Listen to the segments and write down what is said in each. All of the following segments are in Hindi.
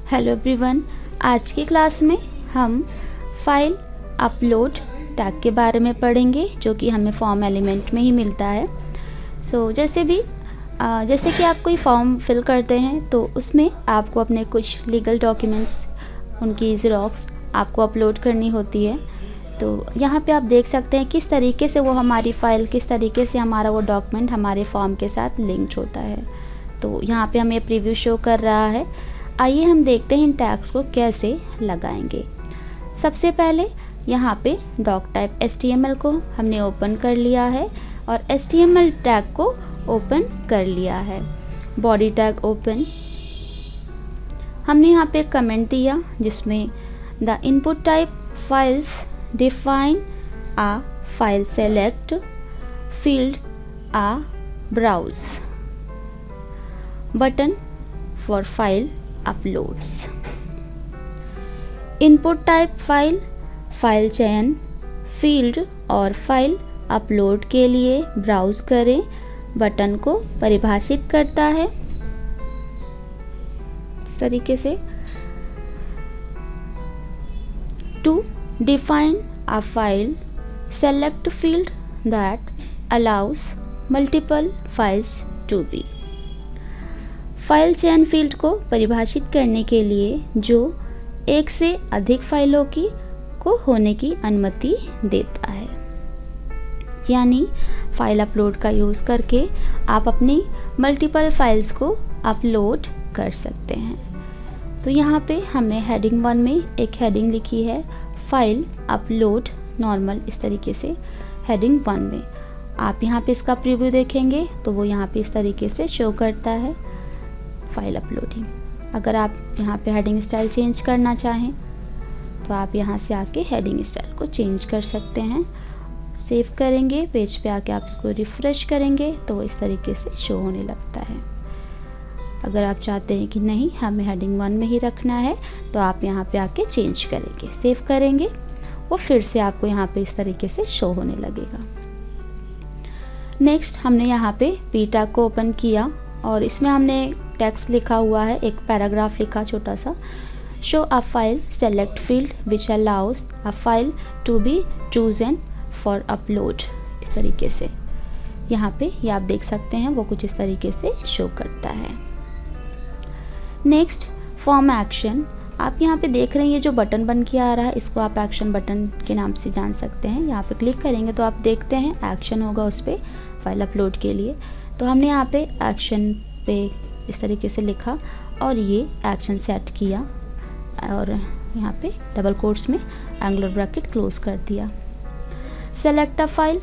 हेलो एवरीवन, आज की क्लास में हम फाइल अपलोड टैग के बारे में पढ़ेंगे जो कि हमें फॉर्म एलिमेंट में ही मिलता है। जैसे कि आप कोई फॉर्म फिल करते हैं तो उसमें आपको अपने कुछ लीगल डॉक्यूमेंट्स उनकी ज़ेरॉक्स आपको अपलोड करनी होती है। तो यहाँ पे आप देख सकते हैं किस तरीके से वो हमारी फ़ाइल, किस तरीके से हमारा वो डॉक्यूमेंट हमारे फॉर्म के साथ लिंक्ड होता है। तो यहाँ पे हमें प्रीव्यू शो कर रहा है। आइए हम देखते हैं इन टैग्स को कैसे लगाएंगे। सबसे पहले यहाँ पे डॉक टाइप HTML को हमने ओपन कर लिया है और HTML टैग को ओपन कर लिया है। Body tag open. हमने यहाँ पे कमेंट दिया जिसमें the input type files define a file select field a browse button for file uploads. Input type file चयन फील्ड और फाइल अपलोड के लिए ब्राउज करें बटन को परिभाषित करता है। इस तरीके से to define a file select field that allows multiple files to be. File चयन फील्ड को परिभाषित करने के लिए जो एक से अधिक फाइलों को होने की अनुमति देता है, यानी फाइल अपलोड का यूज़ करके आप अपनी मल्टीपल फाइल्स को अपलोड कर सकते हैं। तो यहाँ पे हमने हेडिंग 1 में एक हेडिंग लिखी है फाइल अपलोड नॉर्मल, इस तरीके से हेडिंग 1 में। आप यहाँ पे इसका प्रीव्यू देखेंगे तो वो यहाँ पे इस तरीके से शो करता है फाइल अपलोडिंग। अगर आप यहाँ पे हेडिंग स्टाइल चेंज करना चाहें तो आप यहाँ से आके हेडिंग स्टाइल को चेंज कर सकते हैं। सेव करेंगे, पेज पे आके आप इसको रिफ़्रेश करेंगे तो वो इस तरीके से शो होने लगता है। अगर आप चाहते हैं कि नहीं हमें हेडिंग 1 में ही रखना है तो आप यहाँ पे आके चेंज करेंगे, सेव करेंगे, वो फिर से आपको यहाँ पे इस तरीके से शो होने लगेगा। नेक्स्ट हमने यहाँ पे पी टैग को ओपन किया और इसमें हमने टेक्स्ट लिखा हुआ है, एक पैराग्राफ लिखा छोटा सा। Show a file select field which allows a file to be chosen for upload. इस तरीके से यहाँ पे ये आप देख सकते हैं वो कुछ इस तरीके से शो करता है। Next form action. आप यहाँ पे देख रहे हैं ये जो बटन बन के आ रहा है इसको आप एक्शन बटन के नाम से जान सकते हैं। यहाँ पे क्लिक करेंगे तो आप देखते हैं एक्शन होगा उस पर फाइल अपलोड के लिए। तो हमने यहाँ पे एक्शन पे इस तरीके से लिखा और ये एक्शन सेट किया और यहाँ पे डबल कोट्स में एंगुलर ब्रैकेट क्लोज कर दिया। सेलेक्ट अ फाइल,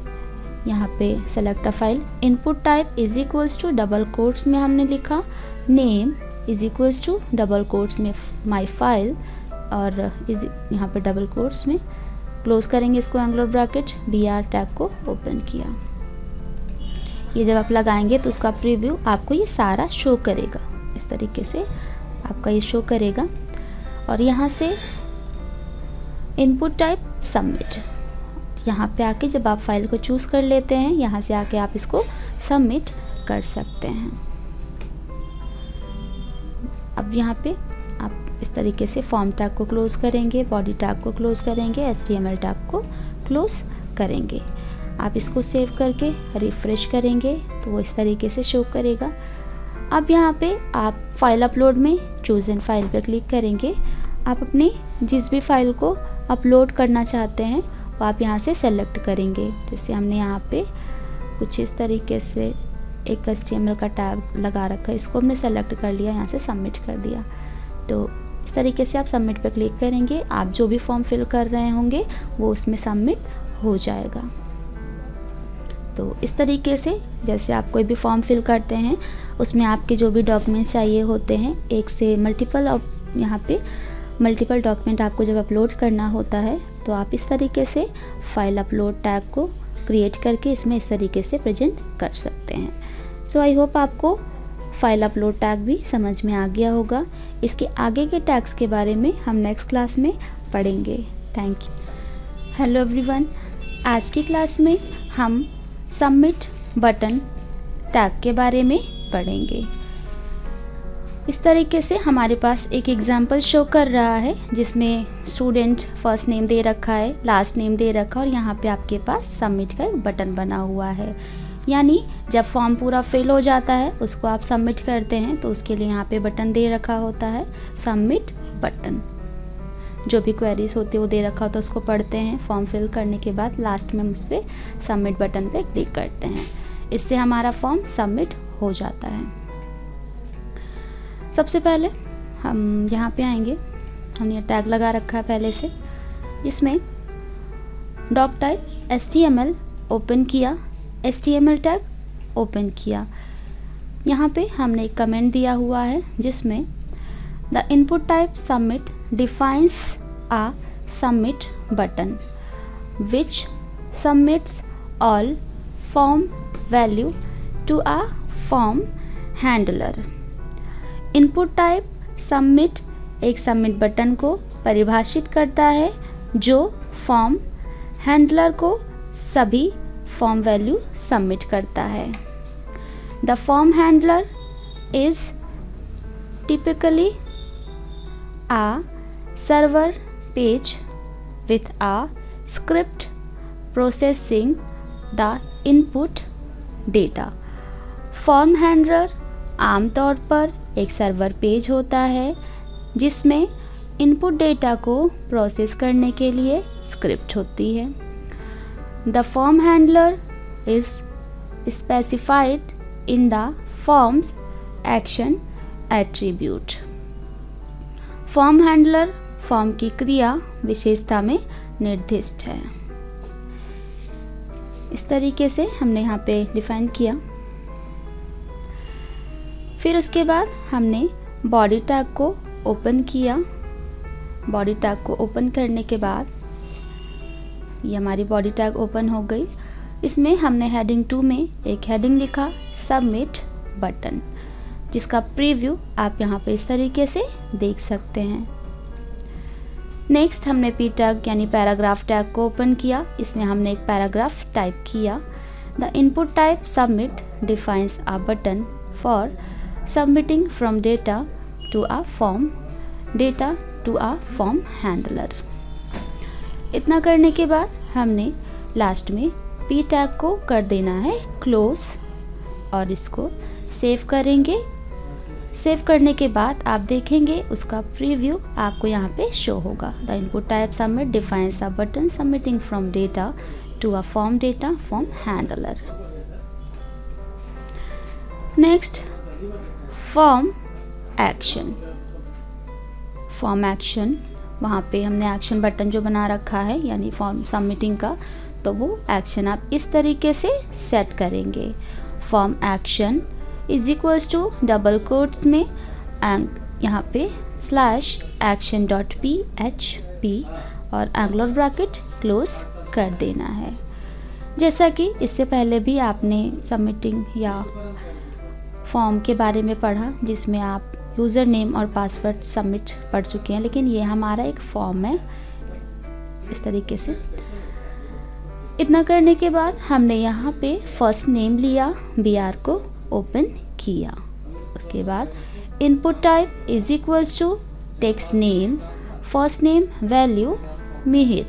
यहाँ पे select a file input type is equals to double quotes में हमने लिखा name is equals to double quotes में माई फाइल और इज यहाँ पे डबल कोट्स में क्लोज करेंगे इसको एंगुलर ब्रैकेट। BR टैग को ओपन किया। ये जब आप लगाएंगे तो उसका प्रीव्यू आपको ये सारा शो करेगा, इस तरीके से आपका ये शो करेगा। और यहाँ से इनपुट टाइप सबमिट, यहाँ पे आके जब आप फाइल को चूज़ कर लेते हैं यहाँ से आके आप इसको सबमिट कर सकते हैं। अब यहाँ पे आप इस तरीके से फॉर्म टैग को क्लोज़ करेंगे, बॉडी टैग को क्लोज़ करेंगे, HTML टैग को क्लोज़ करेंगे। आप इसको सेव करके रिफ़्रेश करेंगे तो वो इस तरीके से शो करेगा। अब यहाँ पे आप फाइल अपलोड में चूज़न फाइल पे क्लिक करेंगे। आप अपनी जिस भी फाइल को अपलोड करना चाहते हैं वो आप यहाँ से सेलेक्ट करेंगे। जैसे हमने यहाँ पे कुछ इस तरीके से एक HTML का टैग लगा रखा है, इसको हमने सेलेक्ट कर लिया, यहाँ से सबमिट कर दिया। तो इस तरीके से आप सबमिट पे क्लिक करेंगे, आप जो भी फॉर्म फिल कर रहे होंगे वो उसमें सबमिट हो जाएगा। तो इस तरीके से जैसे आप कोई भी फॉर्म फिल करते हैं उसमें आपके जो भी डॉक्यूमेंट्स चाहिए होते हैं, एक से मल्टीपल, और यहाँ पे मल्टीपल डॉक्यूमेंट आपको जब अपलोड करना होता है तो आप इस तरीके से फाइल अपलोड टैग को क्रिएट करके इसमें इस तरीके से प्रेजेंट कर सकते हैं। सो आई होप आपको फाइल अपलोड टैग भी समझ में आ गया होगा। इसके आगे के टैग्स के बारे में हम नेक्स्ट क्लास में पढ़ेंगे। Thank you. हेलो एवरीवन, आज की क्लास में हम सबमिट बटन टैग के बारे में पढ़ेंगे। इस तरीके से हमारे पास एक एग्जाम्पल शो कर रहा है जिसमें स्टूडेंट फर्स्ट नेम दे रखा है, लास्ट नेम दे रखा है और यहाँ पे आपके पास सबमिट का एक बटन बना हुआ है। यानी जब फॉर्म पूरा फिल हो जाता है उसको आप सबमिट करते हैं तो उसके लिए यहाँ पे बटन दे रखा होता है सबमिट बटन। जो भी क्वेरीज होती है वो दे रखा होता है, उसको पढ़ते हैं। फॉर्म फिल करने के बाद लास्ट में हम उस पर सबमिट बटन पे क्लिक करते हैं। इससे हमारा फॉर्म सबमिट हो जाता है। सबसे पहले हम यहाँ पे आएंगे, हमने टैग लगा रखा है पहले से, जिसमें डॉक टाइप HTML ओपन किया, HTML टैग ओपन किया। यहाँ पे हमने एक कमेंट दिया हुआ है जिसमें the input type submit defines a submit button which submits all form value to a form handler। Input type submit एक सबमिट बटन को परिभाषित करता है जो फॉर्म हैंडलर को सभी फॉर्म वैल्यू सबमिट करता है। The form handler is typically a server page with a script processing the input data। Form handler आमतौर पर एक सर्वर पेज होता है जिसमें इनपुट डेटा को प्रोसेस करने के लिए स्क्रिप्ट होती है। The form handler is specified in the forms action attribute. Form handler form की क्रिया विशेषता में निर्दिष्ट है। इस तरीके से हमने यहाँ पे डिफाइन किया। फिर उसके बाद हमने बॉडी टैग को ओपन किया। बॉडी टैग को ओपन करने के बाद ये हमारी बॉडी टैग ओपन हो गई। इसमें हमने हेडिंग 2 में एक हेडिंग लिखा सबमिट बटन, जिसका प्रीव्यू आप यहाँ पे इस तरीके से देख सकते हैं। नेक्स्ट हमने पी टैग यानी पैराग्राफ टैग को ओपन किया। इसमें हमने एक पैराग्राफ टाइप किया। The input type submit defines a button for submitting from data to a form handler. इतना करने के बाद हमने लास्ट में पी टैग को कर देना है क्लोज और इसको सेव करेंगे। सेव करने के बाद आप देखेंगे उसका प्रीव्यू आपको यहाँ पे शो होगा। The input type submit defines a button submitting from data to a form handler. Next form action. Form action, वहाँ पे हमने एक्शन बटन जो बना रखा है यानी फॉर्म सबमिटिंग का, तो वो एक्शन आप इस तरीके से सेट करेंगे। Form action is equals to double quotes में यहाँ पे /action.php और एंगुलर ब्रैकेट क्लोज कर देना है। जैसा कि इससे पहले भी आपने सबमिटिंग या फॉर्म के बारे में पढ़ा जिसमें आप यूज़र नेम और पासवर्ड सबमिट पढ़ चुके हैं, लेकिन ये हमारा एक फॉर्म है इस तरीके से। इतना करने के बाद हमने यहाँ पे फर्स्ट नेम लिया, BR को ओपन किया। उसके बाद input type is equals to text name, first name value Mihir.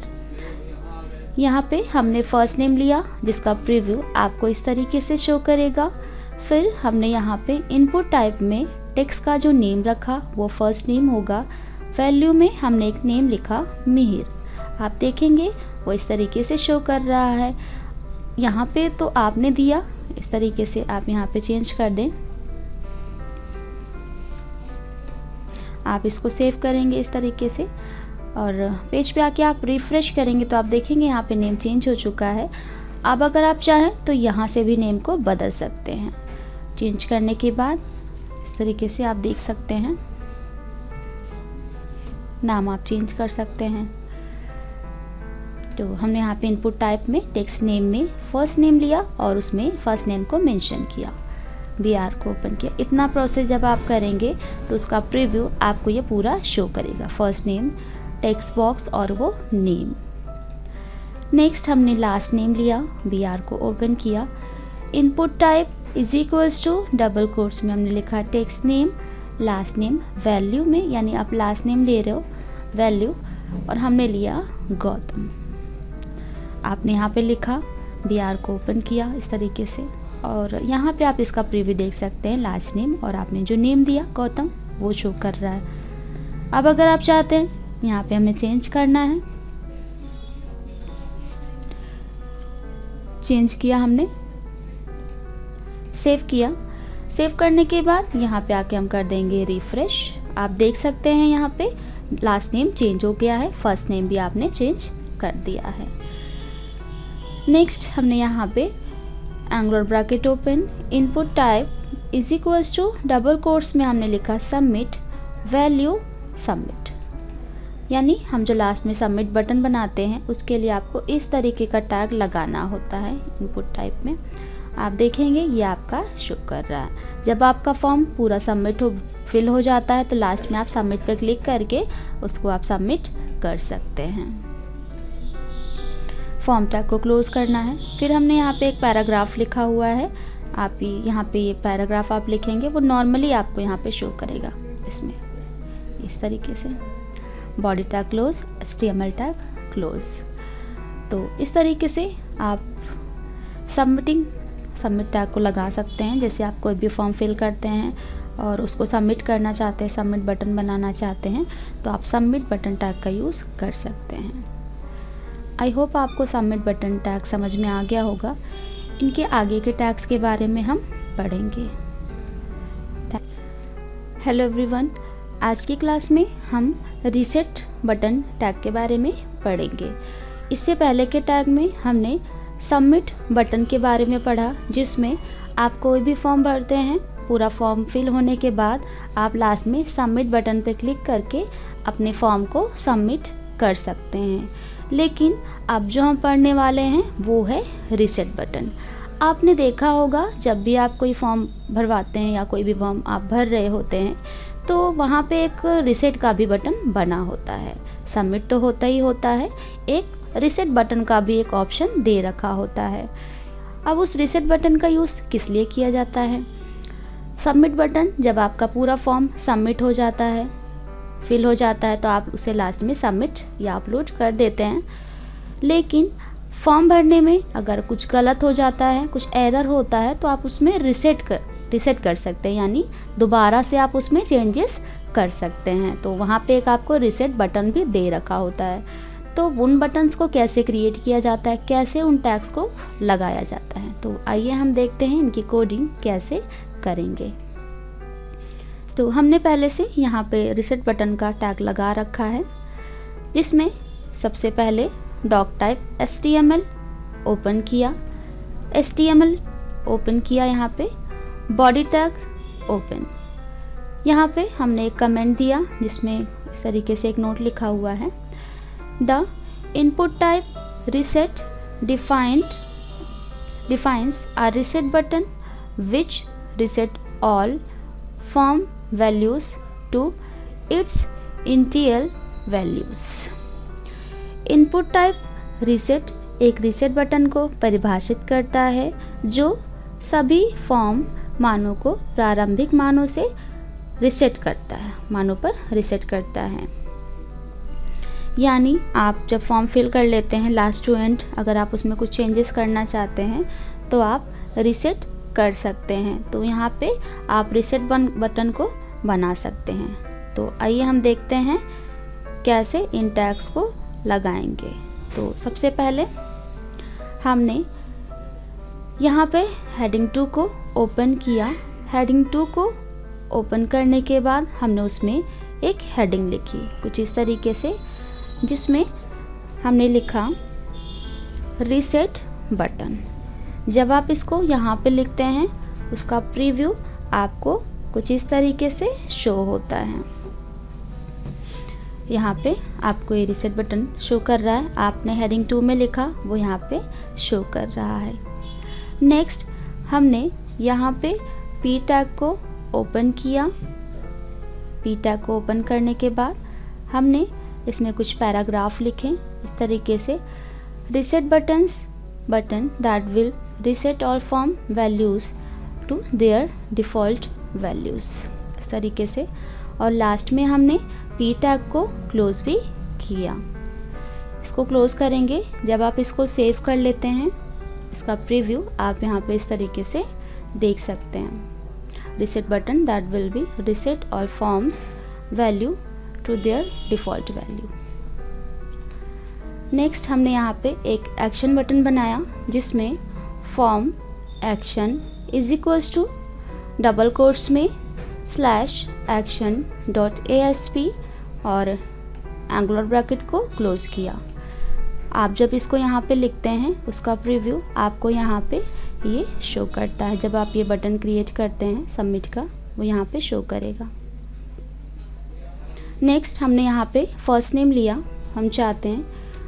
यहाँ पे हमने फर्स्ट नेम लिया जिसका प्रीव्यू आपको इस तरीके से शो करेगा। फिर हमने यहाँ पे इनपुट टाइप में टेक्स्ट का जो नेम रखा वो फर्स्ट नेम होगा। वैल्यू में हमने एक नेम लिखा मिहिर। आप देखेंगे वो इस तरीके से शो कर रहा है। यहाँ पे तो आपने दिया, इस तरीके से आप यहाँ पे चेंज कर दें। आप इसको सेव करेंगे इस तरीके से और पेज पे आके आप रिफ्रेश करेंगे तो आप देखेंगे यहाँ पे नेम चेंज हो चुका है। अब अगर आप चाहें तो यहाँ से भी नेम को बदल सकते हैं। चेंज करने के बाद इस तरीके से आप देख सकते हैं, नाम आप चेंज कर सकते हैं। तो हमने यहाँ पे इनपुट टाइप में टेक्स्ट नेम में फर्स्ट नेम लिया और उसमें फर्स्ट नेम को मेंशन किया, BR को ओपन किया। इतना प्रोसेस जब आप करेंगे तो उसका प्रीव्यू आपको ये पूरा शो करेगा, फर्स्ट नेम, टेक्स्ट बॉक्स और वो नेम। नेक्स्ट हमने लास्ट नेम लिया, BR को ओपन किया। Input type is equals to double quotes में हमने लिखा text name, last name value में, यानी आप लास्ट नेम ले रहे हो वैल्यू, और हमने लिया गौतम। आपने यहाँ पे लिखा, BR को ओपन किया इस तरीके से, और यहाँ पे आप इसका प्रीव्यू देख सकते हैं लास्ट नेम, और आपने जो नेम दिया गौतम वो शो कर रहा है। अब अगर आप चाहते हैं यहाँ पे हमें चेंज करना है, चेंज किया हमने, सेव किया। सेव करने के बाद यहाँ पे आके हम कर देंगे रिफ्रेश। आप देख सकते हैं यहाँ पे लास्ट नेम चेंज हो गया है, फर्स्ट नेम भी आपने चेंज कर दिया है। नेक्स्ट हमने यहाँ पे angular bracket open, input type is equals to double quotes में हमने लिखा सबमिट वैल्यू सबमिट, यानी हम जो लास्ट में सबमिट बटन बनाते हैं उसके लिए आपको इस तरीके का टैग लगाना होता है इनपुट टाइप में। आप देखेंगे ये आपका शो कर रहा है। जब आपका फॉर्म पूरा सबमिट फिल हो जाता है तो लास्ट में आप सबमिट पर क्लिक करके उसको आप सबमिट कर सकते हैं। फॉर्म टैग को क्लोज करना है। फिर हमने यहाँ पे एक पैराग्राफ लिखा हुआ है, आप यहाँ पे ये पैराग्राफ आप लिखेंगे, वो नॉर्मली आपको यहाँ पे शो करेगा इसमें इस तरीके से। Body tag close, HTML tag close. तो इस तरीके से आप सबमिट टैग को लगा सकते हैं। जैसे आप कोई भी फॉर्म फिल करते हैं और उसको सबमिट करना चाहते हैं, सबमिट बटन बनाना चाहते हैं, तो आप सबमिट बटन टैग का यूज़ कर सकते हैं। आई होप आपको सबमिट बटन टैग समझ में आ गया होगा। इनके आगे के टैग्स के बारे में हम पढ़ेंगे। हेलो एवरीवन, आज की क्लास में हम रीसेट बटन टैग के बारे में पढ़ेंगे। इससे पहले के टैग में हमने सबमिट बटन के बारे में पढ़ा, जिसमें आप कोई भी फॉर्म भरते हैं, पूरा फॉर्म फिल होने के बाद आप लास्ट में सबमिट बटन पर क्लिक करके अपने फॉर्म को सबमिट कर सकते हैं। लेकिन अब जो हम पढ़ने वाले हैं वो है रीसेट बटन। आपने देखा होगा जब भी आप कोई फॉर्म भरवाते हैं या कोई भी फॉर्म आप भर रहे होते हैं तो वहाँ पे एक रीसेट का भी बटन बना होता है। सबमिट तो होता ही होता है, एक रीसेट बटन का भी एक ऑप्शन दे रखा होता है। अब उस रीसेट बटन का यूज़ किस लिए किया जाता है? सबमिट बटन जब आपका पूरा फॉर्म सबमिट हो जाता है, फिल हो जाता है, तो आप उसे लास्ट में सबमिट या अपलोड कर देते हैं। लेकिन फॉर्म भरने में अगर कुछ गलत हो जाता है, कुछ एरर होता है, तो आप उसमें रीसेट कर सकते हैं, यानी दोबारा से आप उसमें चेंजेस कर सकते हैं। तो वहाँ पे एक आपको रीसेट बटन भी दे रखा होता है। तो उन बटन्स को कैसे क्रिएट किया जाता है, कैसे उन टैग्स को लगाया जाता है, तो आइए हम देखते हैं इनकी कोडिंग कैसे करेंगे। तो हमने पहले से यहाँ पे रीसेट बटन का टैग लगा रखा है, जिसमें सबसे पहले डॉक टाइप HTML ओपन किया, HTML ओपन किया, यहाँ पे बॉडी टैग ओपन। यहाँ पे हमने एक कमेंट दिया जिसमें इस तरीके से एक नोट लिखा हुआ है, the input type reset defines a reset button which reset all form values to its initial values। Input type reset एक रीसेट बटन को परिभाषित करता है जो सभी फॉर्म मानों को प्रारंभिक मानों से रीसेट करता है, मानों पर रीसेट करता है। यानी आप जब फॉर्म फिल कर लेते हैं लास्ट टू एंड, अगर आप उसमें कुछ चेंजेस करना चाहते हैं तो आप रीसेट कर सकते हैं। तो यहाँ पे आप रीसेट बटन को बना सकते हैं। तो आइए हम देखते हैं कैसे इन टैग्स को लगाएंगे। तो सबसे पहले हमने यहाँ पे हेडिंग 2 को ओपन किया। हेडिंग 2 को ओपन करने के बाद हमने उसमें एक हेडिंग लिखी कुछ इस तरीके से, जिसमें हमने लिखा रीसेट बटन। जब आप इसको यहाँ पे लिखते हैं उसका प्रीव्यू आपको कुछ इस तरीके से शो होता है। यहाँ पे आपको ये रीसेट बटन शो कर रहा है, आपने हेडिंग 2 में लिखा वो यहाँ पे शो कर रहा है। नेक्स्ट हमने यहाँ पे पी टैग को ओपन किया। पी टैग को ओपन करने के बाद हमने इसमें कुछ पैराग्राफ लिखे इस तरीके से, reset button that will reset all form values to their default values, इस तरीके से, और लास्ट में हमने पी टैग को क्लोज भी किया। इसको क्लोज करेंगे। जब आप इसको सेव कर लेते हैं, इसका प्रीव्यू आप यहाँ पे इस तरीके से देख सकते हैं। Reset button that will be reset all forms value to their default value. Next हमने यहाँ पे एक एक्शन बटन बनाया जिसमें form action is equals to double quotes में /action.asp और एंगुलर ब्रैकेट को क्लोज किया। आप जब इसको यहाँ पे लिखते हैं उसका प्रीव्यू आपको यहाँ पे ये शो करता है। जब आप ये बटन क्रिएट करते हैं सबमिट का, वो यहाँ पे शो करेगा। नेक्स्ट हमने यहाँ पे फर्स्ट नेम लिया। हम चाहते हैं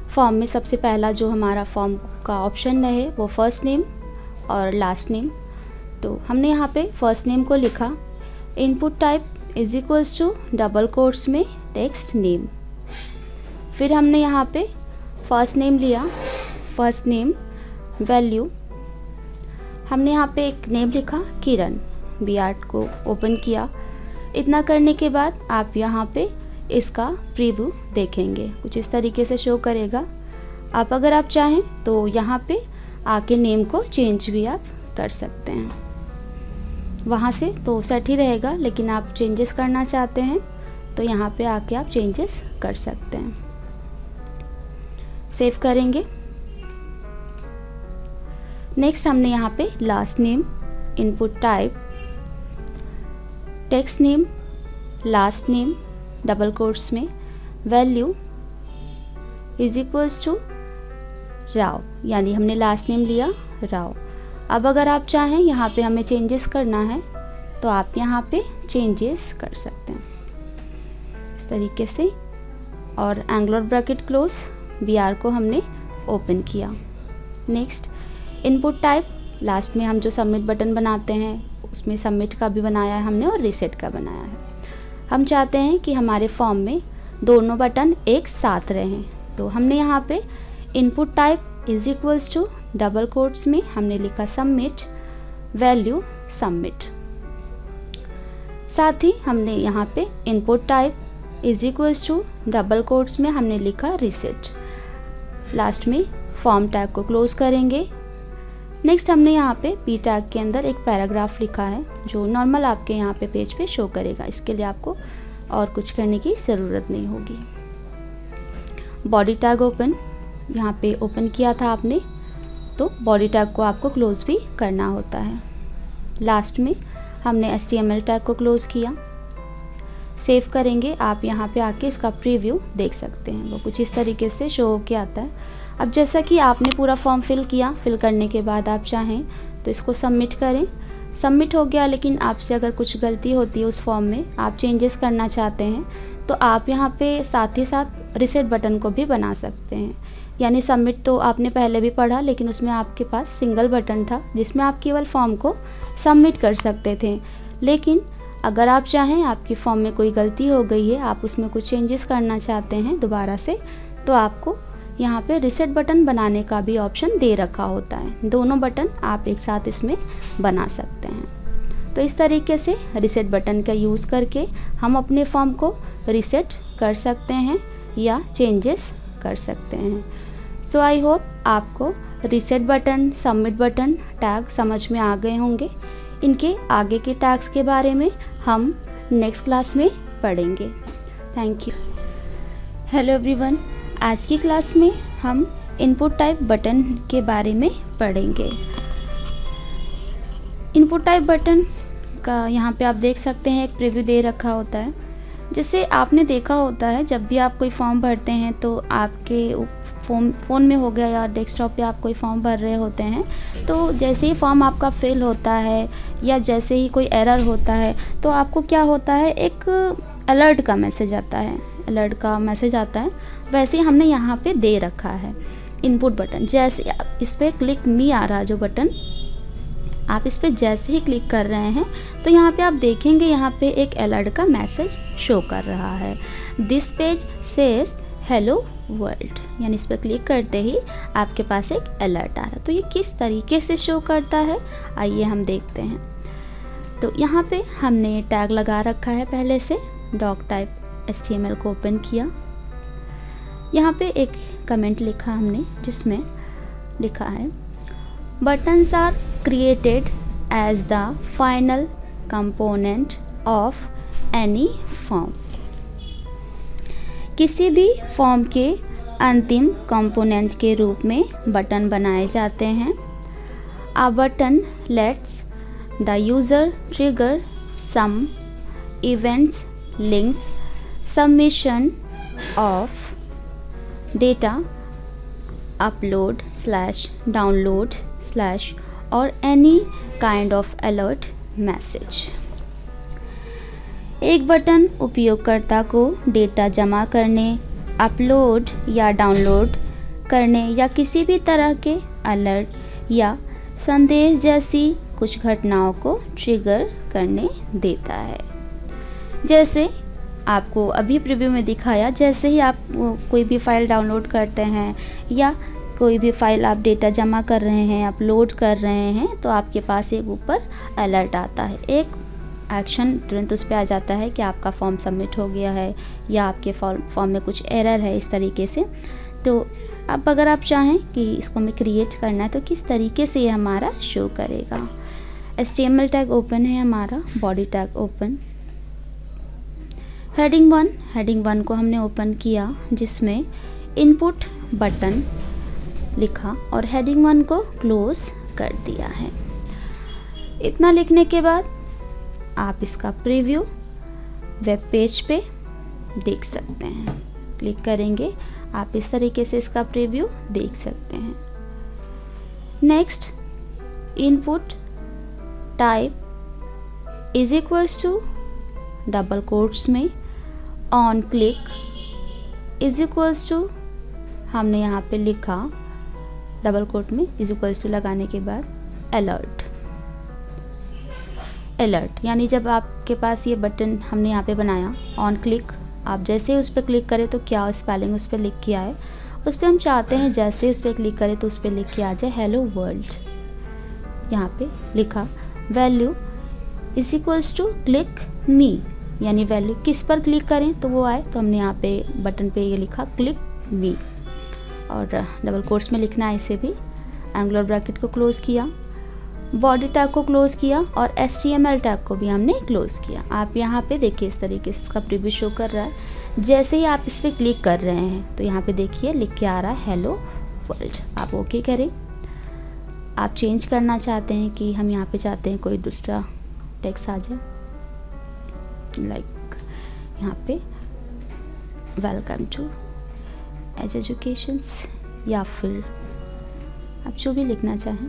फॉर्म में सबसे पहला जो हमारा फॉर्म का ऑप्शन रहे वो फर्स्ट नेम और लास्ट नेम। तो हमने यहाँ पे फर्स्ट नेम को लिखा, input type is equals to double quotes में टेक्स्ट नेम। फिर हमने यहाँ पे फर्स्ट नेम लिया, फर्स्ट नेम वैल्यू हमने यहाँ पे एक नेम लिखा किरण, BR को ओपन किया। इतना करने के बाद आप यहाँ पे इसका प्रीव्यू देखेंगे, कुछ इस तरीके से शो करेगा। आप अगर आप चाहें तो यहाँ पे आके नेम को चेंज भी आप कर सकते हैं। वहाँ से तो सेट ही रहेगा, लेकिन आप चेंजेस करना चाहते हैं तो यहाँ पे आके आप चेंजेस कर सकते हैं। सेव करेंगे। नेक्स्ट हमने यहाँ पे last name, input type text name, last name double quotes में value is equals to Rao, यानी हमने लास्ट नेम लिया राव। अब अगर आप चाहें यहाँ पे हमें चेंजेस करना है तो आप यहाँ पे चेंजेस कर सकते हैं इस तरीके से। और एंगुलर ब्रैकेट क्लोज, BR को हमने ओपन किया। नेक्स्ट इनपुट टाइप, लास्ट में हम जो सबमिट बटन बनाते हैं उसमें सबमिट का भी बनाया है हमने और रीसेट का बनाया है। हम चाहते हैं कि हमारे फॉर्म में दोनों बटन एक साथ रहें, तो हमने यहाँ पे input type is equals to double quotes में हमने लिखा सबमिट वैल्यू सबमिट। साथ ही हमने यहाँ पे input type is equals to double quotes में हमने लिखा रीसेट। लास्ट में फॉर्म टैग को क्लोज करेंगे। नेक्स्ट हमने यहाँ पे पी टैग के अंदर एक पैराग्राफ लिखा है जो नॉर्मल आपके यहाँ पे पेज पे शो करेगा। इसके लिए आपको और कुछ करने की ज़रूरत नहीं होगी। बॉडी टैग ओपन, यहाँ पे ओपन किया था आपने, तो बॉडी टैग को आपको क्लोज भी करना होता है। लास्ट में हमने HTML टैग को क्लोज किया। सेव करेंगे। आप यहाँ पे आके इसका प्रीव्यू देख सकते हैं, वो कुछ इस तरीके से शो होके आता है। अब जैसा कि आपने पूरा फॉर्म फिल किया, फिल करने के बाद आप चाहें तो इसको सबमिट करें। सबमिट हो गया, लेकिन आपसे अगर कुछ गलती होती है उस फॉर्म में, आप चेंजेस करना चाहते हैं, तो आप यहाँ पे साथ ही साथ रीसेट बटन को भी बना सकते हैं। यानी सबमिट तो आपने पहले भी पढ़ा, लेकिन उसमें आपके पास सिंगल बटन था जिसमें आप केवल फॉर्म को सबमिट कर सकते थे। लेकिन अगर आप चाहें, आपकी फॉर्म में कोई गलती हो गई है, आप उसमें कुछ चेंजेस करना चाहते हैं दोबारा से, तो आपको यहाँ पे रीसेट बटन बनाने का भी ऑप्शन दे रखा होता है। दोनों बटन आप एक साथ इसमें बना सकते हैं। तो इस तरीके से रीसेट बटन का यूज़ करके हम अपने फॉर्म को रीसेट कर सकते हैं या चेंजेस कर सकते हैं। सो आई होप आपको reset button, submit button, tag समझ में आ गए होंगे। इनके आगे के टैग्स के बारे में हम नेक्स्ट क्लास में पढ़ेंगे। Thank you. हेलो एवरीवन, आज की क्लास में हम इनपुट टाइप बटन के बारे में पढ़ेंगे। इनपुट टाइप बटन का यहाँ पे आप देख सकते हैं एक प्रीव्यू दे रखा होता है। जैसे आपने देखा होता है, जब भी आप कोई फॉर्म भरते हैं तो आपके फ़ोन में हो गया या डेस्कटॉप पे आप कोई फॉर्म भर रहे होते हैं, तो जैसे ही फॉर्म आपका फिल होता है या जैसे ही कोई एरर होता है तो आपको क्या होता है, एक अलर्ट का मैसेज आता है। वैसे ही हमने यहाँ पे दे रखा है इनपुट बटन। जैसे आप इस पर क्लिक मी आ रहा जो बटन, आप इस पर जैसे ही क्लिक कर रहे हैं तो यहाँ पे आप देखेंगे यहाँ पे एक अलर्ट का मैसेज शो कर रहा है। This page says hello world, यानी इस पर क्लिक करते ही आपके पास एक अलर्ट आ रहा है। तो ये किस तरीके से शो करता है, आइए हम देखते हैं। तो यहाँ पे हमने टैग लगा रखा है पहले से, डॉक टाइप HTML को ओपन किया। यहाँ पे एक कमेंट लिखा हमने जिसमें लिखा है buttons are created as the final component of any form. किसी भी फॉर्म के अंतिम कंपोनेंट के रूप में बटन बनाए जाते हैं। A button lets the user trigger some events, links, submission of data, upload / download / or any kind of alert message। एक बटन उपयोगकर्ता को डेटा जमा करने, अपलोड या डाउनलोड करने या किसी भी तरह के अलर्ट या संदेश जैसी कुछ घटनाओं को ट्रिगर करने देता है। जैसे आपको अभी प्रीव्यू में दिखाया, जैसे ही आप कोई भी फाइल डाउनलोड करते हैं या कोई भी फाइल आप डेटा जमा कर रहे हैं, अपलोड कर रहे हैं, तो आपके पास एक ऊपर अलर्ट आता है, एक एक्शन तुरंत उस पर आ जाता है कि आपका फॉर्म सबमिट हो गया है या आपके फॉर्म में कुछ एरर है, इस तरीके से। तो अब अगर आप चाहें कि इसको हमें क्रिएट करना है तो किस तरीके से ये हमारा शो करेगा। HTML टैग ओपन है हमारा, बॉडी टैग ओपन, हेडिंग 1 को हमने ओपन किया जिसमें इनपुट बटन लिखा और हेडिंग 1 को क्लोज कर दिया है। इतना लिखने के बाद आप इसका प्रीव्यू वेब पेज पे देख सकते हैं। क्लिक करेंगे, आप इस तरीके से इसका प्रीव्यू देख सकते हैं। Next, input type is equals to double quotes में on click is equals to, हमने यहाँ पे लिखा डबल कोट में इज इक्वल्स टू लगाने के बाद अलर्ट, यानी जब आपके पास ये बटन हमने यहाँ पे बनाया ऑन क्लिक, आप जैसे ही उस पर क्लिक करें तो क्या स्पेलिंग उस पर लिख के आए, उस पर हम चाहते हैं जैसे ही उस पर क्लिक करें तो उस पर लिख के आ जाए हेलो वर्ल्ड। यहाँ पे लिखा value is equals to click me, यानी वैल्यू किस पर क्लिक करें तो वो आए, तो हमने यहाँ पे बटन पे ये लिखा क्लिक मी और डबल कोट्स में लिखना है इसे भी। एंगुलर ब्रैकेट को क्लोज किया, बॉडी टैग को क्लोज किया और HTML टैग को भी हमने क्लोज किया। आप यहाँ पे देखिए इस तरीके से इसका प्रीव्यू शो कर रहा है। जैसे ही आप इस पर क्लिक कर रहे हैं तो यहाँ पे देखिए लिख के आ रहा है हेलो वर्ल्ड। आप ओके करें। आप चेंज करना चाहते हैं कि हम यहाँ पे चाहते हैं कोई दूसरा टेक्स्ट आ जाए, लाइक यहाँ पे वेलकम टू एज एजुकेशंस, या फिर आप जो भी लिखना चाहें।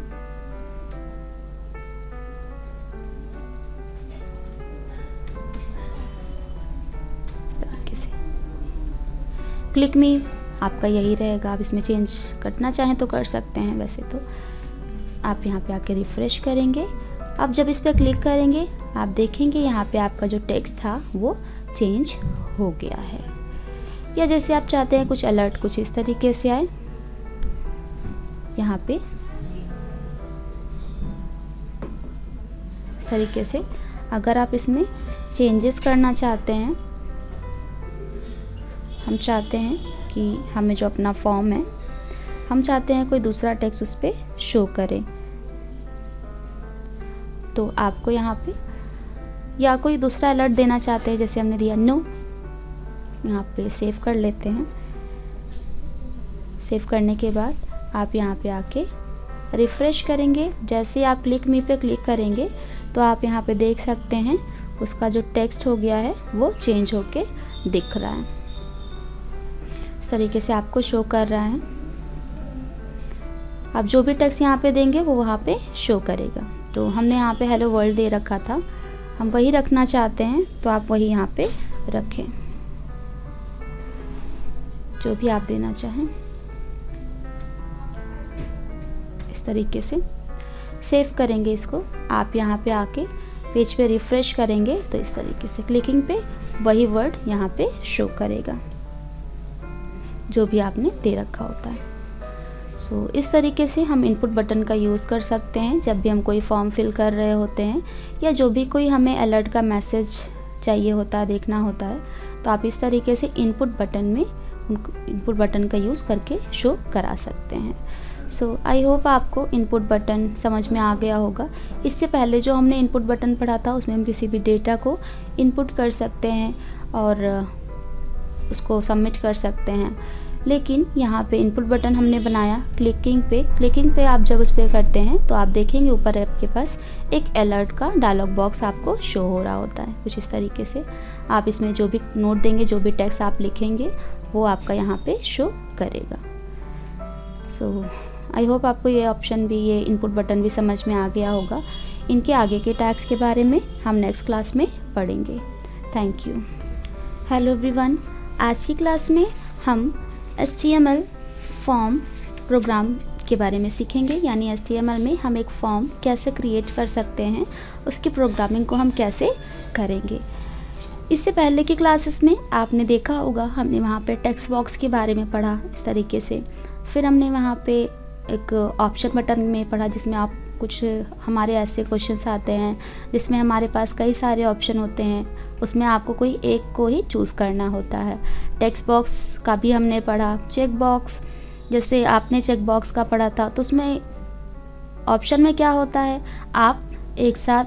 क्लिक मी आपका यही रहेगा, आप इसमें चेंज करना चाहें तो कर सकते हैं। वैसे तो आप यहाँ पे आके रिफ़्रेश करेंगे, आप जब इस पर क्लिक करेंगे आप देखेंगे यहाँ पे आपका जो टेक्स्ट था वो चेंज हो गया है। या जैसे आप चाहते हैं कुछ अलर्ट कुछ इस तरीके से आए, यहाँ पे इस तरीके से अगर आप इसमें चेंजेस करना चाहते हैं, हम चाहते हैं कि हमें जो अपना फॉर्म है हम चाहते हैं कोई दूसरा टेक्स्ट उस पर शो करे, तो आपको यहाँ पे या कोई दूसरा अलर्ट देना चाहते हैं जैसे हमने दिया नो, यहाँ पे सेव कर लेते हैं। सेव करने के बाद आप यहाँ पे आके रिफ़्रेश करेंगे। जैसे आप क्लिक मी पे क्लिक करेंगे तो आप यहाँ पे देख सकते हैं उसका जो टेक्स्ट हो गया है वो चेंज होके दिख रहा है। इस तरीके से आपको शो कर रहा है। आप जो भी टेक्स्ट यहाँ पे देंगे वो वहाँ पे शो करेगा। तो हमने यहाँ पे हेलो वर्ल्ड दे रखा था, हम वही रखना चाहते हैं तो आप वही यहाँ पे रखें, जो भी आप देना चाहें। इस तरीके से सेव करेंगे इसको। आप यहाँ पे आके पेज पे रिफ़्रेश करेंगे तो इस तरीके से क्लिकिंग पे वही वर्ड यहाँ पे शो करेगा जो भी आपने दे रखा होता है। इस तरीके से हम इनपुट बटन का यूज़ कर सकते हैं जब भी हम कोई फॉर्म फिल कर रहे होते हैं या जो भी कोई हमें अलर्ट का मैसेज चाहिए होता है, देखना होता है, तो आप इस तरीके से इनपुट बटन का यूज़ करके शो करा सकते हैं। आई होप आपको इनपुट बटन समझ में आ गया होगा। इससे पहले जो हमने इनपुट बटन पढ़ा था उसमें हम किसी भी डेटा को इनपुट कर सकते हैं और उसको सबमिट कर सकते हैं, लेकिन यहाँ पे इनपुट बटन हमने बनाया क्लिकिंग पे आप जब उस पर करते हैं तो आप देखेंगे ऊपर आपके पास एक अलर्ट का डायलॉग बॉक्स आपको शो हो रहा होता है। कुछ इस तरीके से आप इसमें जो भी नोट देंगे, जो भी टेक्स्ट आप लिखेंगे वो आपका यहाँ पे शो करेगा। आई होप आपको ये ऑप्शन भी, ये इनपुट बटन भी समझ में आ गया होगा। इनके आगे के टैग्स के बारे में हम नेक्स्ट क्लास में पढ़ेंगे। Thank you. हेलो एवरीवन, आज की क्लास में हम HTML फॉर्म प्रोग्राम के बारे में सीखेंगे, यानी HTML में हम एक फॉर्म कैसे क्रिएट कर सकते हैं, उसकी प्रोग्रामिंग को हम कैसे करेंगे। इससे पहले की क्लासेस में आपने देखा होगा हमने वहाँ पे टेक्स्ट बॉक्स के बारे में पढ़ा इस तरीके से, फिर हमने वहाँ पे एक ऑप्शन बटन में पढ़ा जिसमें आप कुछ हमारे ऐसे क्वेश्चंस आते हैं जिसमें हमारे पास कई सारे ऑप्शन होते हैं, उसमें आपको कोई एक को ही चूज़ करना होता है। टेक्स्ट बॉक्स का भी हमने पढ़ा। चेक बॉक्स, जैसे आपने चेक बॉक्स का पढ़ा था तो उसमें ऑप्शन में क्या होता है, आप एक साथ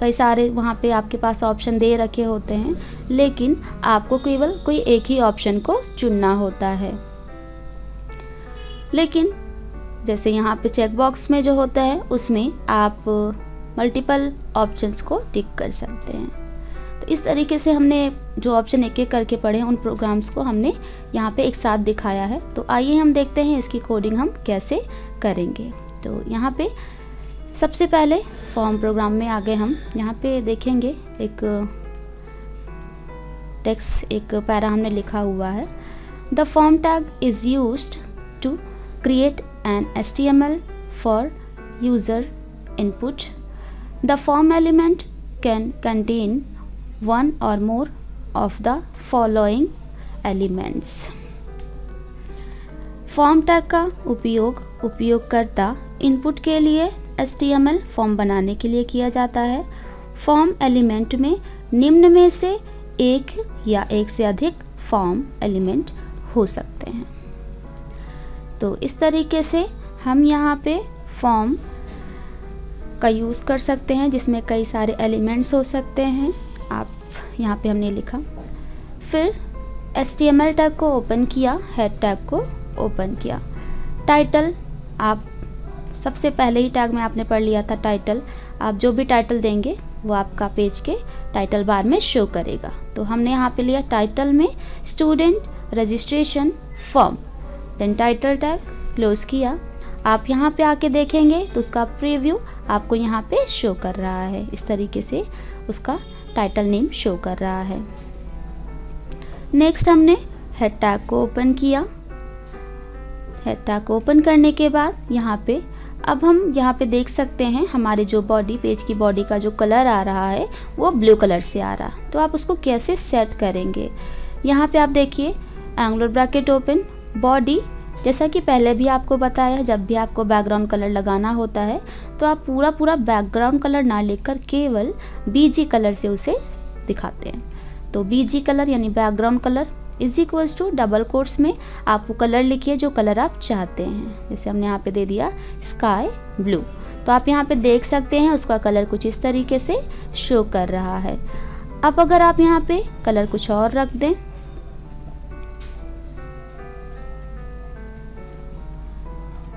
कई सारे वहाँ पे आपके पास ऑप्शन दे रखे होते हैं, लेकिन आपको केवल कोई एक ही ऑप्शन को चुनना होता है। लेकिन जैसे यहाँ पे चेक बॉक्स में जो होता है उसमें आप मल्टीपल ऑप्शंस को टिक कर सकते हैं। तो इस तरीके से हमने जो ऑप्शन एक एक करके पढ़े हैं उन प्रोग्राम्स को हमने यहाँ पे एक साथ दिखाया है। तो आइए हम देखते हैं इसकी कोडिंग हम कैसे करेंगे। तो यहाँ पे सबसे पहले फॉर्म प्रोग्राम में आगे हम यहाँ पे देखेंगे एक टेक्स्ट, एक पैरा हमने लिखा हुआ है। The form tag is used to create an HTML for user input. The form element can contain one or more of the following elements. Form tag का उपयोग उपयोगकर्ता इनपुट के लिए HTML फॉर्म बनाने के लिए किया जाता है। फॉर्म एलिमेंट में निम्न में से एक या एक से अधिक फॉर्म एलिमेंट हो सकते हैं। तो इस तरीके से हम यहाँ पे फॉर्म का यूज़ कर सकते हैं जिसमें कई सारे एलिमेंट्स हो सकते हैं। आप यहाँ पे हमने लिखा, फिर HTML टैग को ओपन किया, हेड टैग को ओपन किया। टाइटल, आप सबसे पहले ही टैग में आपने पढ़ लिया था टाइटल। आप जो भी टाइटल देंगे वो आपका पेज के टाइटल बार में शो करेगा। तो हमने यहाँ पे लिया टाइटल में student registration form, then title tag close किया। आप यहाँ पे आके देखेंगे तो उसका प्रीव्यू आपको यहाँ पे शो कर रहा है। इस तरीके से उसका टाइटल नेम शो कर रहा है। नेक्स्ट हमने हेड टैग को ओपन किया। हेड टैग को ओपन करने के बाद यहाँ पे अब हम यहाँ पे देख सकते हैं हमारे जो बॉडी, पेज की बॉडी का जो कलर आ रहा है वो ब्लू कलर से आ रहा है। तो आप उसको कैसे सेट करेंगे, यहाँ पे आप देखिए एंगुलर ब्रैकेट ओपन, बॉडी, जैसा कि पहले भी आपको बताया, जब भी आपको बैकग्राउंड कलर लगाना होता है तो आप पूरा बैकग्राउंड कलर ना लेकर केवल BG कलर से उसे दिखाते हैं। तो BG कलर यानी background colour is equals to double quotes में आप वो कलर लिखिए जो कलर आप चाहते हैं। जैसे हमने यहाँ पे दे दिया स्काई ब्लू, तो आप यहाँ पे देख सकते हैं उसका कलर कुछ इस तरीके से शो कर रहा है। अब अगर आप यहाँ पे कलर कुछ और रख दें,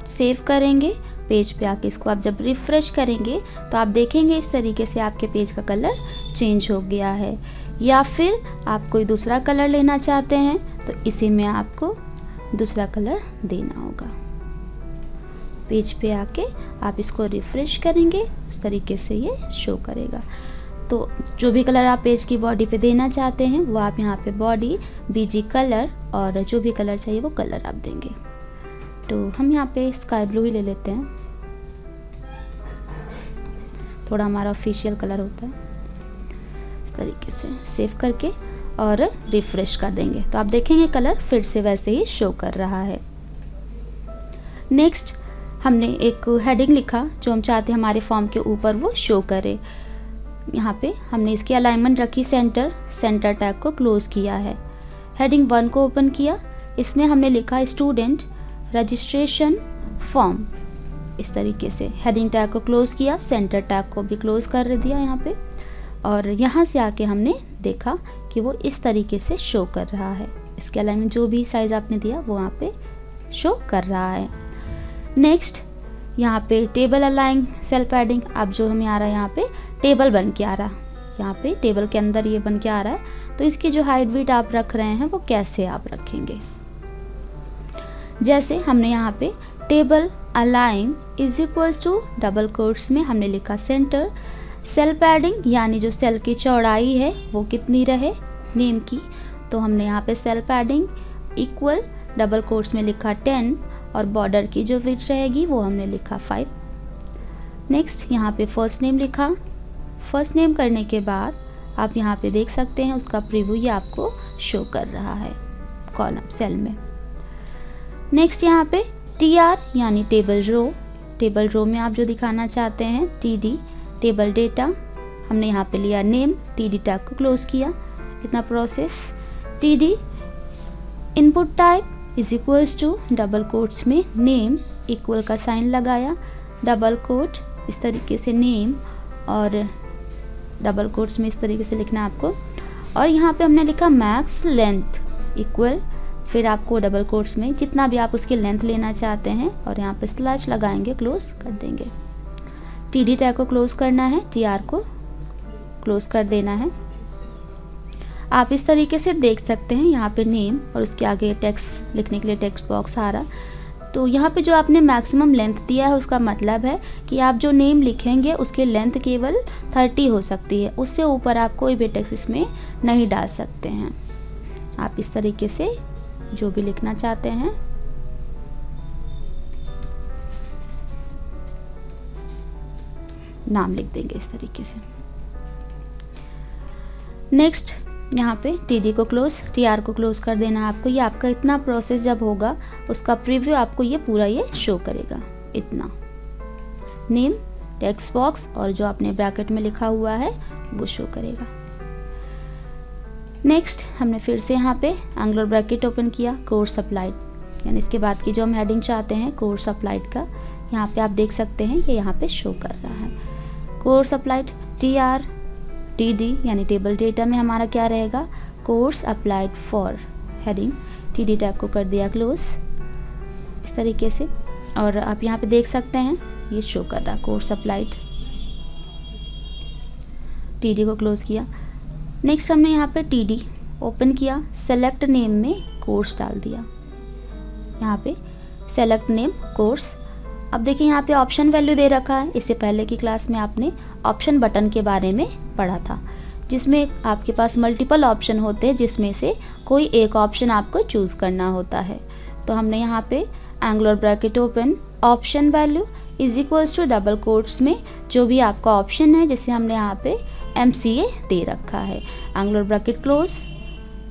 सेव करेंगे, पेज पे आके इसको आप जब रिफ्रेश करेंगे तो आप देखेंगे इस तरीके से आपके पेज का कलर चेंज हो गया है। या फिर आप कोई दूसरा कलर लेना चाहते हैं तो इसी में आपको दूसरा कलर देना होगा। पेज पे आके आप इसको रिफ्रेश करेंगे, उस तरीके से ये शो करेगा। तो जो भी कलर आप पेज की बॉडी पे देना चाहते हैं वो आप यहाँ पे बॉडी, BG कलर और जो भी कलर चाहिए वो कलर आप देंगे। तो हम यहाँ पे स्काई ब्लू ही ले लेते हैं, थोड़ा हमारा ऑफिशियल कलर होता है। इस तरीके से सेव करके और रिफ्रेश कर देंगे तो आप देखेंगे कलर फिर से वैसे ही शो कर रहा है। नेक्स्ट हमने एक हेडिंग लिखा जो हम चाहते हैं हमारे फॉर्म के ऊपर वो शो करे। यहाँ पे हमने इसकी अलाइनमेंट रखी सेंटर, सेंटर टैग को क्लोज किया है। हेडिंग 1 को ओपन किया, इसमें हमने लिखा स्टूडेंट रजिस्ट्रेशन फॉर्म। इस तरीके से हेडिंग टैग को क्लोज किया, सेंटर टैग को भी क्लोज कर दिया यहाँ पे, और यहाँ से आके हमने देखा कि वो इस तरीके से शो कर रहा है। इसके अलाइनमेंट जो भी साइज़ आपने दिया वो वहाँ पे शो कर रहा है। नेक्स्ट यहाँ पे टेबल अलाइन सेल पैडिंग, अब जो हमें आ रहा है यहाँ पे टेबल बन के आ रहा है, यहाँ पे टेबल के अंदर ये बन के आ रहा है। तो इसकी जो हाइट विड्थ आप रख रहे हैं वो कैसे आप रखेंगे, जैसे हमने यहाँ पे table align is equals to double quotes में हमने लिखा सेंटर, सेल पैडिंग यानी जो सेल की चौड़ाई है वो कितनी रहे नेम की, तो हमने यहाँ पे cell padding equal double quotes में लिखा 10 और बॉर्डर की जो विड्थ रहेगी वो हमने लिखा 5। नेक्स्ट यहाँ पे फर्स्ट नेम लिखा, फर्स्ट नेम करने के बाद आप यहाँ पे देख सकते हैं उसका प्रीव्यू ये आपको शो कर रहा है कॉलम सेल में। नेक्स्ट यहाँ पे TR यानी टेबल रो, टेबल रो में आप जो दिखाना चाहते हैं TD टेबल डेटा, हमने यहाँ पे लिया नेम, TD टैग को क्लोज किया। इतना process TD input type is equals to double quotes में नेम इक्वल का साइन लगाया, डबल कोट इस तरीके से नेम और डबल कोट्स में इस तरीके से लिखना है आपको, और यहाँ पे हमने लिखा मैक्स लेंथ इक्वल, फिर आपको डबल कोट्स में जितना भी आप उसकी लेंथ लेना चाहते हैं और यहाँ पे स्लैश लगाएंगे, क्लोज कर देंगे। TD टैग को क्लोज करना है, TR को क्लोज कर देना है। आप इस तरीके से देख सकते हैं यहाँ पे नेम और उसके आगे टेक्स्ट लिखने के लिए टेक्स्ट बॉक्स आ रहा। तो यहाँ पे जो आपने मैक्सिमम लेंथ दिया है उसका मतलब है कि आप जो नेम लिखेंगे उसकी लेंथ केवल 30 हो सकती है, उससे ऊपर आप कोई भी टेक्स्ट इसमें नहीं डाल सकते हैं। आप इस तरीके से जो भी लिखना चाहते हैं नाम लिख देंगे इस तरीके से। नेक्स्ट यहाँ पे TD को क्लोज, TR को क्लोज कर देना है आपको। ये आपका इतना प्रोसेस जब होगा उसका प्रीव्यू आपको ये पूरा ये शो करेगा। इतना नेम, टेक्स्ट बॉक्स और जो आपने ब्रैकेट में लिखा हुआ है वो शो करेगा। नेक्स्ट हमने फिर से यहाँ पे एंगुलर ब्रैकेट ओपन किया, कोर्स अप्लाइड, यानी इसके बाद की जो हम हेडिंग चाहते हैं कोर्स अप्लाइड का, यहाँ पे आप देख सकते हैं ये यहाँ पे शो कर रहा है। कोर्स अप्लाइड TR TD यानी टेबल डेटा में हमारा क्या रहेगा, course applied for heading, TD tag को कर दिया क्लोज इस तरीके से, और आप यहाँ पे देख सकते हैं ये शो कर रहा है कोर्स अप्लाइड। TD को क्लोज किया। नेक्स्ट हमने यहाँ पे TD ओपन किया, सेलेक्ट नेम में कोर्स डाल दिया, यहाँ पे सेलेक्ट नेम कोर्स। अब देखिए यहाँ पे ऑप्शन वैल्यू दे रखा है। इससे पहले की क्लास में आपने ऑप्शन बटन के बारे में पढ़ा था, जिसमें आपके पास मल्टीपल ऑप्शन होते हैं जिसमें से कोई एक ऑप्शन आपको चूज़ करना होता है। तो हमने यहाँ पे angular bracket open, option value is equals to double quotes में जो भी आपका ऑप्शन है, जैसे हमने यहाँ पे MCA दे रखा है, एंगुलर ब्रैकेट क्लोज,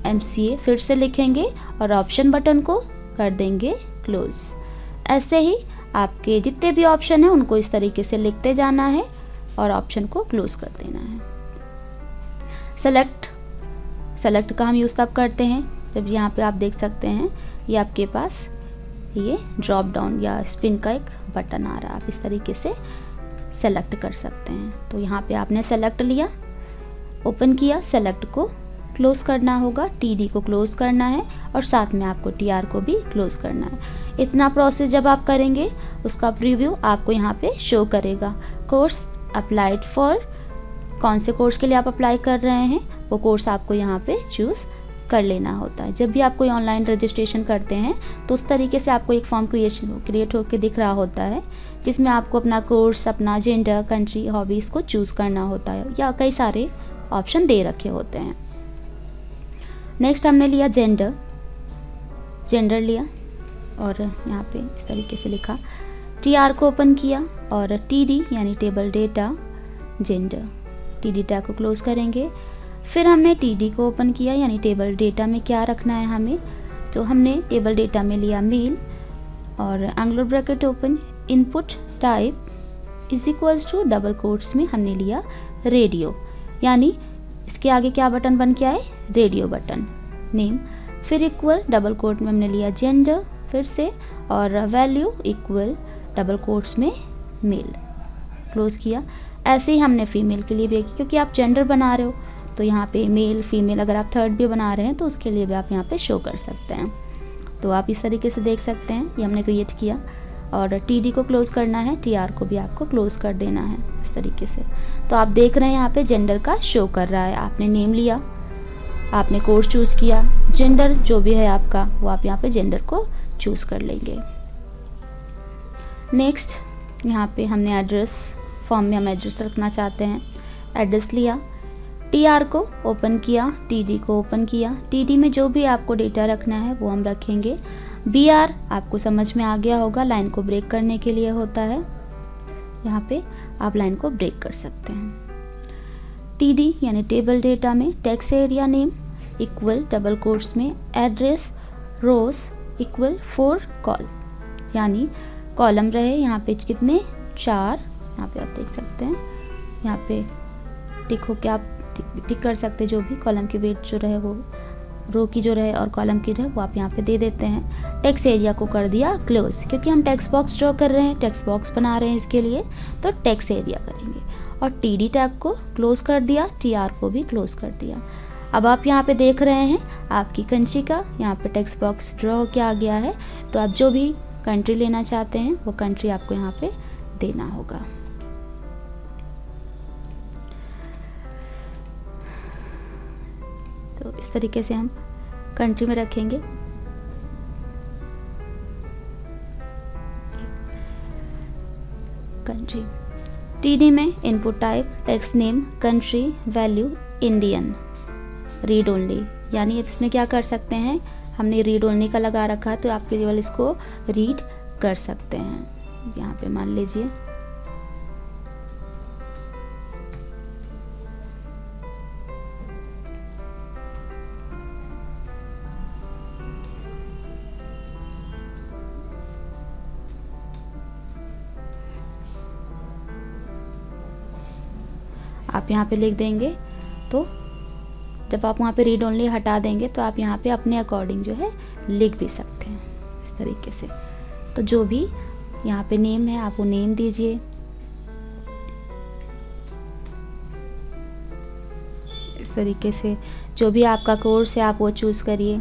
MCA फिर से लिखेंगे और ऑप्शन बटन को कर देंगे क्लोज। ऐसे ही आपके जितने भी ऑप्शन हैं उनको इस तरीके से लिखते जाना है और ऑप्शन को क्लोज कर देना है। सेलेक्ट का हम यूज़ तब करते हैं जब यहाँ पे आप देख सकते हैं ये आपके पास ये ड्रॉप डाउन या स्पिन का एक बटन आ रहा है, आप इस तरीके से सेलेक्ट कर सकते हैं। तो यहाँ पे आपने सेलेक्ट लिया, ओपन किया, सेलेक्ट को क्लोज करना होगा, TD को क्लोज करना है और साथ में आपको TR को भी क्लोज करना है। इतना प्रोसेस जब आप करेंगे उसका प्रीव्यू आपको यहाँ पे शो करेगा। कोर्स अप्लाइड फॉर, कौन से कोर्स के लिए आप अप्लाई कर रहे हैं वो कोर्स आपको यहाँ पे चूज़ कर लेना होता है। जब भी आप कोई ऑनलाइन रजिस्ट्रेशन करते हैं तो उस तरीके से आपको एक फॉर्म क्रिएट होकर दिख रहा होता है जिसमें आपको अपना कोर्स, अपना जेंडर, कंट्री, हॉबीज़ को चूज़ करना होता है या कई सारे ऑप्शन दे रखे होते हैं। नेक्स्ट हमने लिया जेंडर लिया और यहाँ पे इस तरीके से लिखा, TR को ओपन किया और TD यानी table data gender, TD tag को क्लोज करेंगे। फिर हमने TD को ओपन किया यानी टेबल डेटा में क्या रखना है हमें, तो हमने टेबल डेटा में लिया मेल, और angular bracket open, input type is equals to double quotes में हमने लिया रेडियो, यानी इसके आगे क्या बटन बन के आए, रेडियो बटन। नेम फिर इक्वल डबल कोट में हमने लिया जेंडर फिर से, और वैल्यू इक्वल डबल कोट्स में मेल, क्लोज किया। ऐसे ही हमने फीमेल के लिए भी, क्योंकि आप जेंडर बना रहे हो तो यहाँ पे मेल फीमेल अगर आप थर्ड भी बना रहे हैं तो उसके लिए भी आप यहाँ पे शो कर सकते हैं। तो आप इस तरीके से देख सकते हैं, ये हमने क्रिएट किया। और टीडी को क्लोज करना है, टीआर को भी आपको क्लोज कर देना है इस तरीके से। तो आप देख रहे हैं यहाँ पे जेंडर का शो कर रहा है। आपने नेम लिया, आपने कोड चूज़ किया, जेंडर जो भी है आपका वो आप यहाँ पे जेंडर को चूज़ कर लेंगे। नेक्स्ट यहाँ पे हमने एड्रेस, फॉर्म में हम एड्रेस रखना चाहते हैं, एड्रेस लिया, टीआर को ओपन किया, टीडी को ओपन किया। टीडी में जो भी आपको डेटा रखना है वो हम रखेंगे। बीआर आपको समझ में आ गया होगा, लाइन को ब्रेक करने के लिए होता है, यहाँ पे आप लाइन को ब्रेक कर सकते हैं। टीडी यानी टेबल डेटा में text area name equal double quotes में एड्रेस रोज इक्वल 4 कॉल, यानी कॉलम रहे यहाँ पे कितने 4, यहाँ पे आप देख सकते हैं, यहाँ पे टिक हो के आप टिक कर सकते हैं, जो भी कॉलम की वेट जो रहे वो रो की जो रहे और कॉलम की रहे वो आप यहाँ पे दे देते हैं। टेक्स्ट एरिया को कर दिया क्लोज, क्योंकि हम टेक्स्ट बॉक्स ड्रॉ कर रहे हैं, टेक्स्ट बॉक्स बना रहे हैं इसके लिए, तो टेक्स्ट एरिया करेंगे। और टीडी टैग को क्लोज कर दिया, टीआर को भी क्लोज कर दिया। अब आप यहाँ पे देख रहे हैं आपकी कंट्री का यहाँ पे टेक्स्ट बॉक्स ड्रॉ होके आ गया है। तो आप जो भी कंट्री लेना चाहते हैं वो कंट्री आपको यहाँ पे देना होगा। तो इस तरीके से हम कंट्री में रखेंगे। कंट्री टीडी में input type text name country value Indian read only, यानी इसमें क्या कर सकते हैं, हमने रीड ओनली का लगा रखा है तो आप केवल इसको रीड कर सकते हैं। यहाँ पे मान लीजिए आप यहाँ पे लिख देंगे, तो जब आप वहाँ पे रीड ओनली हटा देंगे तो आप यहाँ पे अपने अकॉर्डिंग जो है लिख भी सकते हैं इस तरीके से। तो जो भी यहाँ पे नेम है आप वो नेम दीजिए, इस तरीके से। जो भी आपका कोर्स है आप वो चूज़ करिए,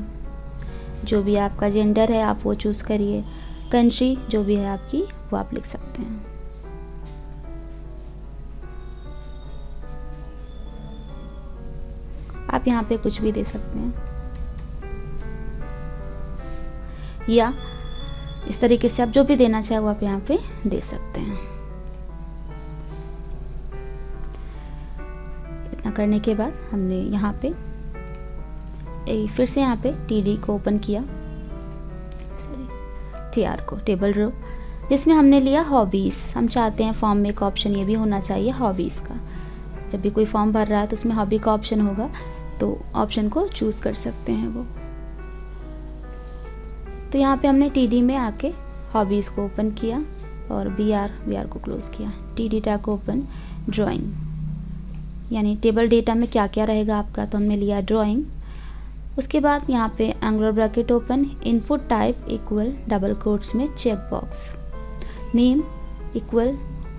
जो भी आपका जेंडर है आप वो चूज़ करिए, कंट्री जो भी है आपकी वो आप लिख सकते हैं। आप यहाँ पे कुछ भी दे सकते हैं, या इस तरीके से आप जो भी देना चाहे वो आप यहाँ पे दे सकते हैं। इतना करने के बाद हमने यहाँ पे फिर से यहाँ पे टीडी को ओपन किया, सॉरी टीआर को, टेबल रो, जिसमें हमने लिया हॉबीज़। हम चाहते हैं फॉर्म में एक ऑप्शन ये भी होना चाहिए हॉबीज़ का। जब भी कोई फॉर्म भर रहा है तो उसमें हॉबी का ऑप्शन होगा, तो ऑप्शन को चूज़ कर सकते हैं वो। तो यहाँ पे हमने टीडी में आके हॉबीज़ को ओपन किया और बीआर को क्लोज किया। टीडी टैग को ओपन, ड्राइंग, यानी टेबल डेटा में क्या क्या रहेगा आपका, तो हमने लिया ड्राइंग। उसके बाद यहाँ पे angular bracket open, input type equal double quotes में check box, name equal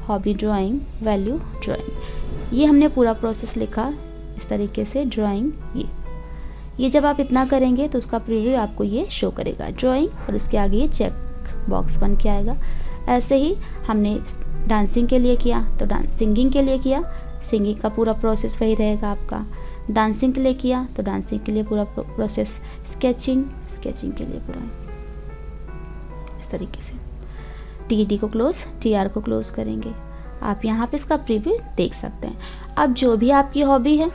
hobby drawing, value drawing. ये हमने पूरा प्रोसेस लिखा इस तरीके से, ड्राइंग। ये जब आप इतना करेंगे तो उसका प्रीव्यू आपको ये शो करेगा, ड्राइंग, और उसके आगे ये चेक बॉक्स बन के आएगा। ऐसे ही हमने डांसिंग के लिए किया तो सिंगिंग के लिए किया, सिंगिंग का पूरा प्रोसेस वही रहेगा आपका। डांसिंग के लिए किया तो डांसिंग के लिए पूरा प्रोसेस, स्केचिंग के लिए पूरा इस तरीके से। टीडी को क्लोज, टीआर को क्लोज करेंगे। आप यहाँ पे इसका प्रीव्यू देख सकते हैं। अब जो भी आपकी हॉबी है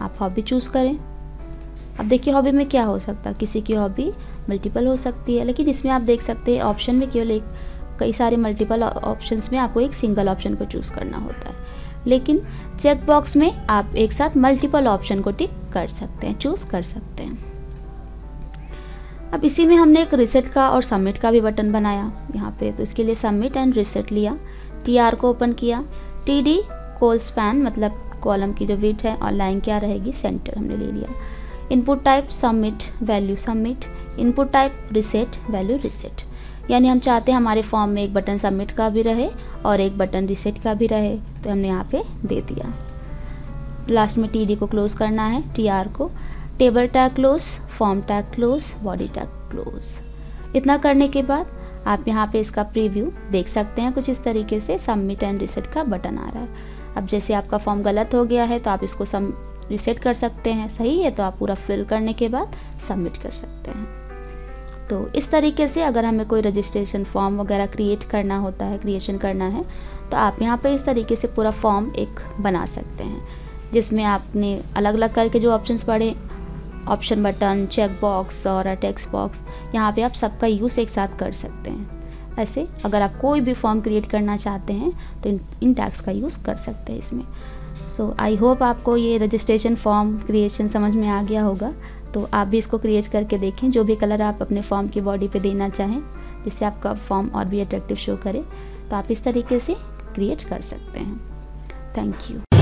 आप हॉबी चूज़ करें। अब देखिए हॉबी में क्या हो सकता है, किसी की हॉबी मल्टीपल हो सकती है, लेकिन इसमें आप देख सकते हैं ऑप्शन में केवल एक, कई सारे मल्टीपल ऑप्शंस में आपको एक सिंगल ऑप्शन को चूज़ करना होता है, लेकिन चेक बॉक्स में आप एक साथ मल्टीपल ऑप्शन को टिक कर सकते हैं, चूज़ कर सकते हैं। अब इसी में हमने एक रिसेट का और सबमिट का भी बटन बनाया यहाँ पे, तो इसके लिए सबमिट एंड रिसेट लिया, TR को ओपन किया, TD कोल स्पैन मतलब कॉलम की जो विड्थ है और लाइन क्या रहेगी सेंटर हमने ले लिया। Input type submit, value submit, input type reset, value reset. यानी हम चाहते हैं हमारे फॉर्म में एक बटन सबमिट का भी रहे और एक बटन रिसेट का भी रहे, तो हमने यहाँ पे दे दिया। लास्ट में TD को क्लोज करना है, TR को, table tag close, form tag close, body tag close. इतना करने के बाद आप यहाँ पे इसका प्रीव्यू देख सकते हैं, कुछ इस तरीके से सबमिट एंड रिसेट का बटन आ रहा है। अब जैसे आपका फॉर्म गलत हो गया है तो आप इसको रिसेट कर सकते हैं, सही है तो आप पूरा फिल करने के बाद सबमिट कर सकते हैं। तो इस तरीके से अगर हमें कोई रजिस्ट्रेशन फॉर्म वगैरह क्रिएट करना होता है, क्रिएशन करना है, तो आप यहाँ पे इस तरीके से पूरा फॉर्म एक बना सकते हैं, जिसमें आपने अलग अलग करके जो ऑप्शंस पढ़े, ऑप्शन बटन, चेक बॉक्स और टेक्स्ट बॉक्स, यहाँ पे आप सबका यूज़ एक साथ कर सकते हैं। ऐसे अगर आप कोई भी फॉर्म क्रिएट करना चाहते हैं तो इन टैग्स का यूज़ कर सकते हैं इसमें। सो आई होप आपको ये रजिस्ट्रेशन फॉर्म क्रिएशन समझ में आ गया होगा। तो आप भी इसको क्रिएट करके देखें, जो भी कलर आप अपने फॉर्म की बॉडी पे देना चाहें जिससे आपका फॉर्म और भी अट्रैक्टिव शो करे, तो आप इस तरीके से क्रिएट कर सकते हैं। Thank you.